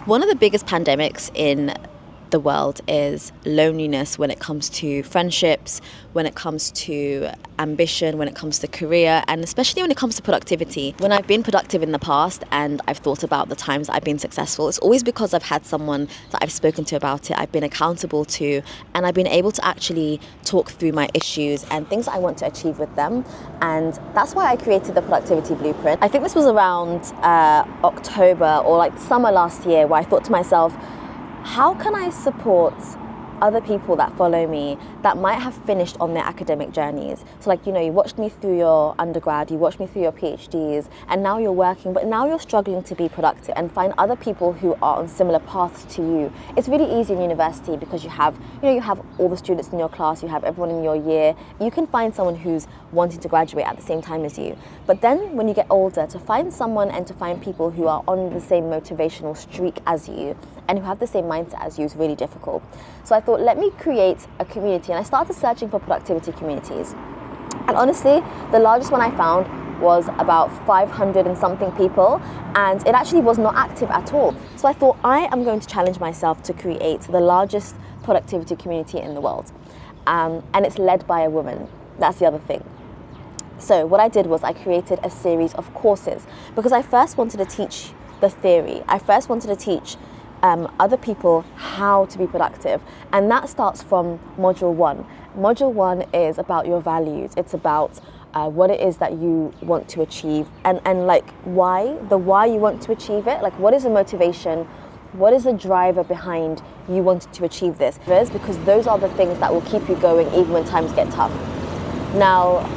One of the biggest pandemics in the world is loneliness when it comes to friendships, when it comes to ambition, when it comes to career, and especially when it comes to productivity. When I've been productive in the past and I've thought about the times that I've been successful, it's always because I've had someone that I've spoken to about it, I've been accountable to, and I've been able to actually talk through my issues and things that I want to achieve with them. And that's why I created the Productivity Blueprint. I think this was around October or like summer last year, where I thought to myself, how can I support other people that follow me that might have finished on their academic journeys? So like, you watched me through your undergrad, you watched me through your PhDs, and now you're working, but now you're struggling to be productive, and find other people who are on similar paths to you. It's really easy in university because you have all the students in your class, you have everyone in your year. You can find someone who's wanting to graduate at the same time as you. But then when you get older, to find someone and to find people who are on the same motivational streak as you and who have the same mindset as you is really difficult. So I thought, let me create a community, and I started searching for productivity communities. And honestly, the largest one I found was about 500 and something people, and it actually was not active at all. So I thought, I am going to challenge myself to create the largest productivity community in the world. And it's led by a woman. That's the other thing. So what I did was I created a series of courses, because I first wanted to teach the theory. I first wanted to teach other people how to be productive, and that starts from module 1. Module 1 is about your values. It's about what it is that you want to achieve, and like why you want to achieve it. Like, what is the motivation? What is the driver behind you wanting to achieve this? Because those are the things that will keep you going even when times get tough. Now,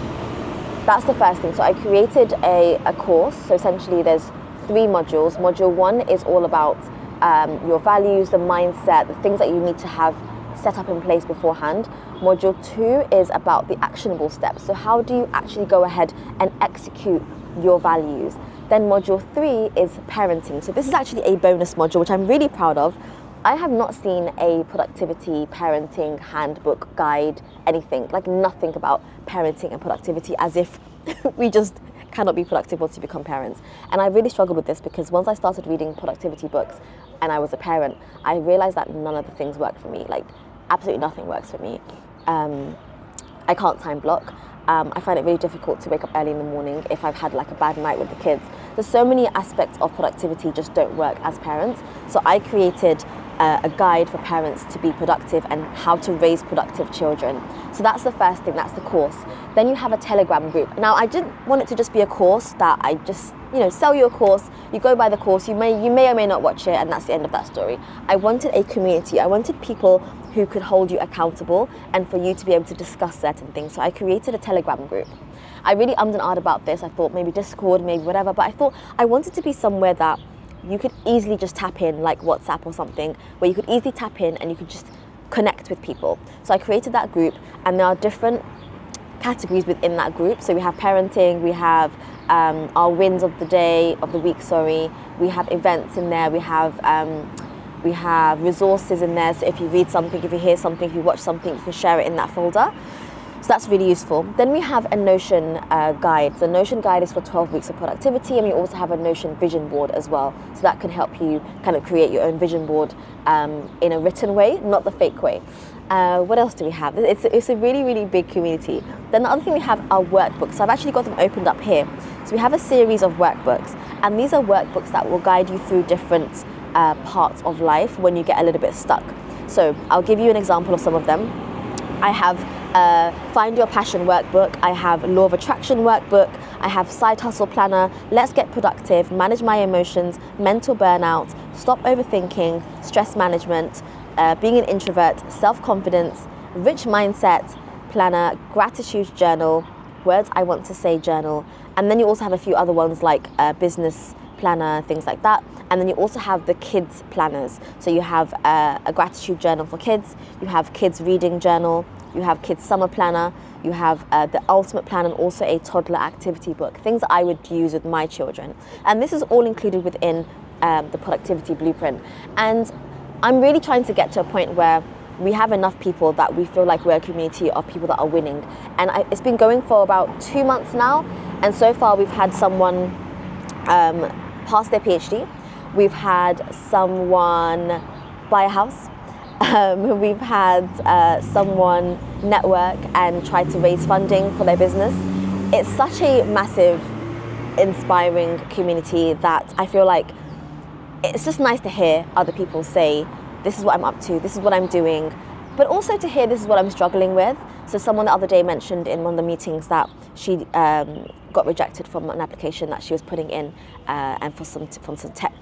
that's the first thing. So I created a course. So essentially there's 3 modules. Module 1 is all about your values, the mindset, the things that you need to have set up in place beforehand. Module 2 is about the actionable steps. So how do you actually go ahead and execute your values? Then module 3 is parenting. So this is actually a bonus module, which I'm really proud of. I have not seen a productivity, parenting, handbook, guide, anything, like nothing about parenting and productivity, as if we just cannot be productive once you become parents. And I really struggled with this, because once I started reading productivity books and I was a parent, I realized that none of the things worked for me. Like, absolutely nothing works for me. I can't time block. I find it really difficult to wake up early in the morning if I've had like a bad night with the kids. There's so many aspects of productivity just don't work as parents. So I created a guide for parents to be productive and how to raise productive children. So that's the first thing, that's the course. Then you have a Telegram group. Now, I didn't want it to just be a course that I just, sell you a course, you go buy the course, you may or may not watch it, and that's the end of that story. I wanted a community. I wanted people who could hold you accountable and for you to be able to discuss certain things. So I created a Telegram group. I really ummed and ahed about this. I thought maybe Discord, maybe whatever, but I thought I wanted to be somewhere that you could easily just tap in, like WhatsApp or something, where you could easily tap in and you could just connect with people. So I created that group, and there are different categories within that group. So we have parenting, we have our wins of the day, of the week, we have events in there, we have resources in there. So if you read something, if you hear something, if you watch something, you can share it in that folder. So that's really useful. Then we have a Notion guide. The Notion guide is for 12 weeks of productivity, and we also have a Notion vision board as well. So that can help you kind of create your own vision board in a written way, not the fake way. What else do we have? It's a really, really big community. Then the other thing we have are workbooks. So I've actually got them opened up here. So we have a series of workbooks, and these are workbooks that will guide you through different parts of life when you get a little bit stuck. So I'll give you an example of some of them. I have Find Your Passion workbook, I have Law of Attraction workbook, I have Side Hustle Planner, Let's Get Productive, Manage My Emotions, Mental Burnout, Stop Overthinking, Stress Management, Being an Introvert, Self-Confidence, Rich Mindset Planner, Gratitude Journal, Words I Want to Say Journal, and then you also have a few other ones like Business Planner, things like that. And then you also have the kids planners. So you have a gratitude journal for kids, you have kids reading journal, you have kids summer planner, you have the ultimate plan, and also a toddler activity book, things that I would use with my children. And this is all included within the Productivity Blueprint. And I'm really trying to get to a point where we have enough people that we feel like we're a community of people that are winning. And it's been going for about 2 months now, and so far we've had someone pass their PhD. We've had someone buy a house. We've had someone network and try to raise funding for their business. It's such a massive, inspiring community that I feel like it's just nice to hear other people say, this is what I'm up to, this is what I'm doing, but also to hear this is what I'm struggling with. So someone the other day mentioned in one of the meetings that she got rejected from an application that she was putting in and from some tech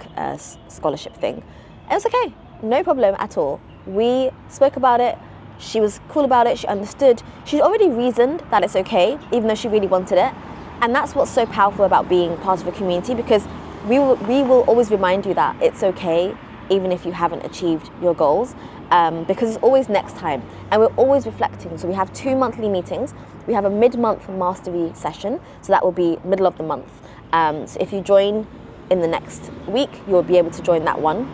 scholarship thing. It was okay, no problem at all. We spoke about it, she was cool about it, she understood. She's already reasoned that it's okay, even though she really wanted it. And that's what's so powerful about being part of a community, because we will always remind you that it's okay, even if you haven't achieved your goals, because it's always next time. And we're always reflecting. So we have 2 monthly meetings. We have a mid-month mastery session, so that will be middle of the month. So if you join in the next week, you'll be able to join that one.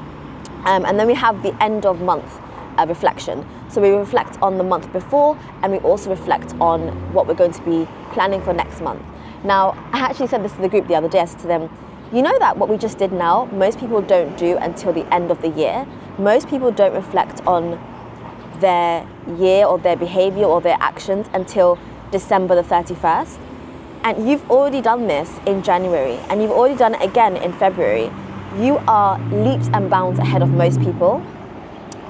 And then we have the end of month reflection. So we reflect on the month before, and we also reflect on what we're going to be planning for next month. Now, I actually said this to the group the other day. I said to them, you know that what we just did now, most people don't do until the end of the year. Most people don't reflect on their year or their behavior or their actions until December the 31st. And you've already done this in January, and you've already done it again in February. You are leaps and bounds ahead of most people,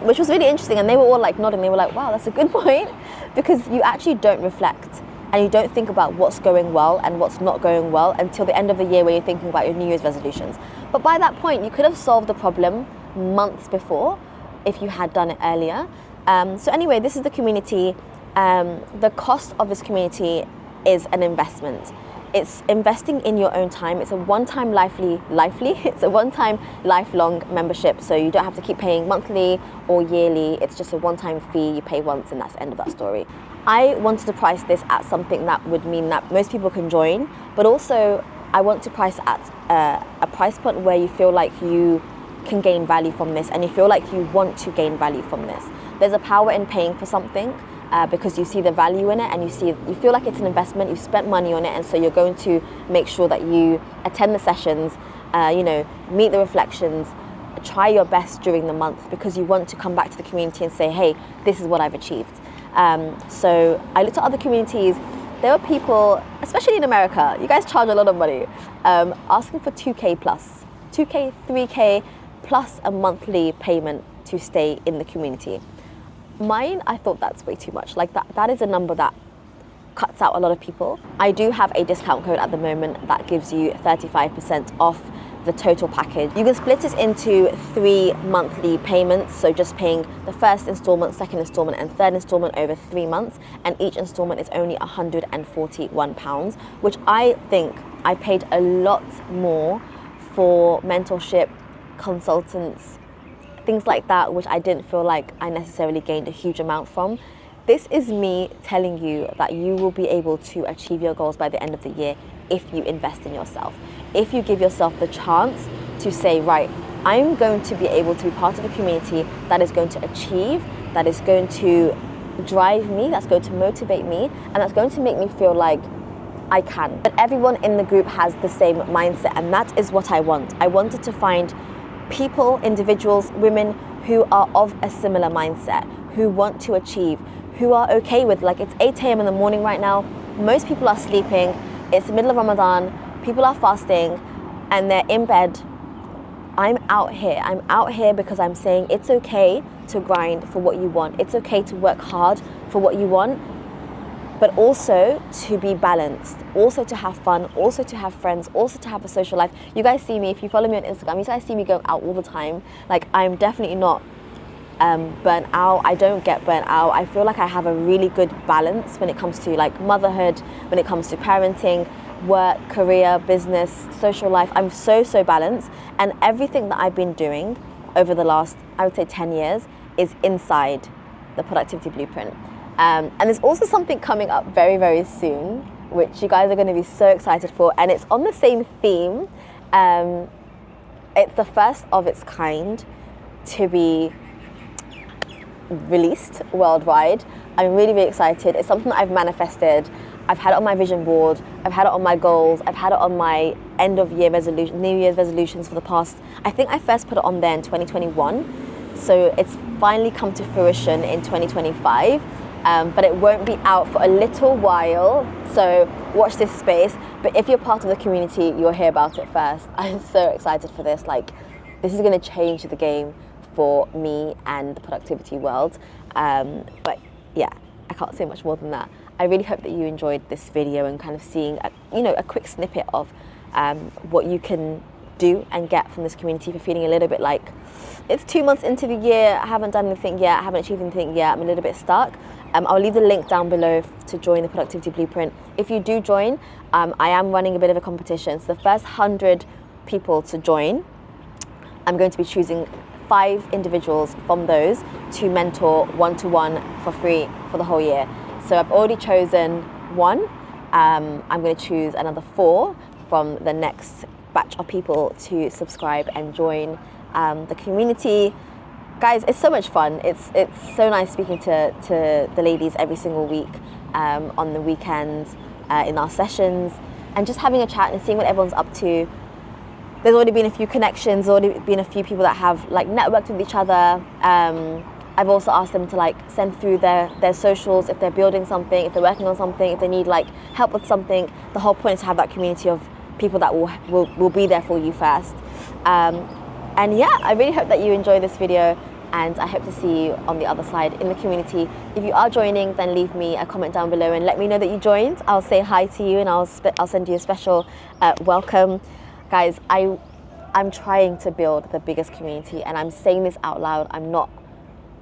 which was really interesting. And they were all like nodding. They were like, wow, that's a good point, because you actually don't reflect. And you don't think about what's going well and what's not going well until the end of the year, where you're thinking about your New Year's resolutions. But by that point, you could have solved the problem months before if you had done it earlier. So anyway, this is the community. The cost of this community is an investment. It's investing in your own time. It's a one-time it's a one-time lifelong membership. So you don't have to keep paying monthly or yearly. It's just a one-time fee. You pay once and that's the end of that story. I wanted to price this at something that would mean that most people can join, but also I want to price at a price point where you feel like you can gain value from this and you feel like you want to gain value from this. There's a power in paying for something because you see the value in it, and you feel like it's an investment. You've spent money on it, and so you're going to make sure that you attend the sessions, meet the reflections, try your best during the month, because you want to come back to the community and say, hey, this is what I've achieved. So I looked at other communities. There were people, especially in America, you guys charge a lot of money, asking for 2K plus, 2K, 3K plus a monthly payment to stay in the community. Mine, I thought that's way too much. Like that is a number that cuts out a lot of people. I do have a discount code at the moment that gives you 35% off the total package. You can split it into 3 monthly payments, so just paying the first installment, second installment and third installment over 3 months, and each installment is only £141, which I think I paid a lot more for mentorship, consultants, things like that, which I didn't feel like I necessarily gained a huge amount from. This is me telling you that you will be able to achieve your goals by the end of the year if you invest in yourself. If you give yourself the chance to say, right, I'm going to be able to be part of a community that is going to achieve, that is going to drive me, that's going to motivate me, and that's going to make me feel like I can. But everyone in the group has the same mindset, and that is what I want. I wanted to find people, individuals, women who are of a similar mindset, who want to achieve, who are okay with, like, it's 8 a.m. in the morning right now, most people are sleeping, it's the middle of Ramadan, people are fasting, and they're in bed. I'm out here because I'm saying it's okay to grind for what you want. It's okay to work hard for what you want, but also to be balanced, also to have fun, also to have friends, also to have a social life. You guys see me, if you follow me on Instagram, you guys see me going out all the time. Like, I'm definitely not burnt out. I don't get burnt out. I feel like I have a really good balance when it comes to like motherhood, when it comes to parenting, work, career, business, social life. I'm so balanced, and everything that I've been doing over the last, I would say 10 years is inside the productivity blueprint. And there's also something coming up very soon, which you guys are going to be so excited for, and it's on the same theme. It's the first of its kind to be released worldwide. I'm really excited. It's something that I've manifested. I've had it on my vision board, I've had it on my goals, I've had it on my end of year resolution, New Year's resolutions for the past, I think I first put it on there in 2021. So it's finally come to fruition in 2025. But it won't be out for a little while, so watch this space. But if you're part of the community, you'll hear about it first. I'm so excited for this. Like, this is going to change the game for me and the productivity world. But yeah, I can't say much more than that. I really hope that you enjoyed this video and kind of seeing a quick snippet of what you can do and get from this community. If you're feeling a little bit like it's 2 months into the year, I haven't done anything yet, I haven't achieved anything yet, I'm a little bit stuck, I'll leave the link down below to join the Productivity Blueprint. If you do join, I am running a bit of a competition. So the first 100 people to join, I'm going to be choosing 5 individuals from those to mentor one-to-one for free for the whole year. So I've already chosen 1. I'm going to choose another 4 from the next batch of people to subscribe and join the community. Guys, it's so much fun. It's so nice speaking to the ladies every single week on the weekends, in our sessions, and just having a chat and seeing what everyone's up to. There's already been a few connections, already been a few people that have like networked with each other. I've also asked them to like send through their socials if they're building something, if they're working on something, if they need like help with something. The whole point is to have that community of people that will be there for you first. And yeah, I really hope that you enjoy this video, and I hope to see you on the other side in the community. If you are joining, then leave me a comment down below and let me know that you joined. I'll say hi to you and I'll send you a special welcome. Guys, I'm trying to build the biggest community, and I'm saying this out loud.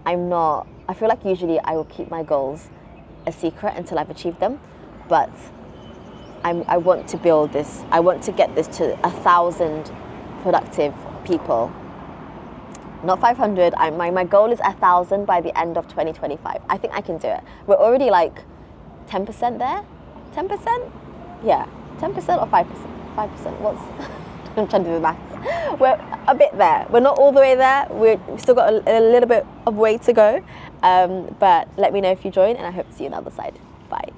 I feel like usually I will keep my goals a secret until I've achieved them, but I want to build this. I want to get this to 1,000 productive people. Not 500. My goal is 1,000 by the end of 2025. I think I can do it. We're already like 10% there. 10%? Yeah, 10% or 5%? 5%. What's? I'm trying to do the maths. We're a bit there. We're not all the way there. We've still got a little bit of way to go. But let me know if you join, and I hope to see you on the other side. Bye.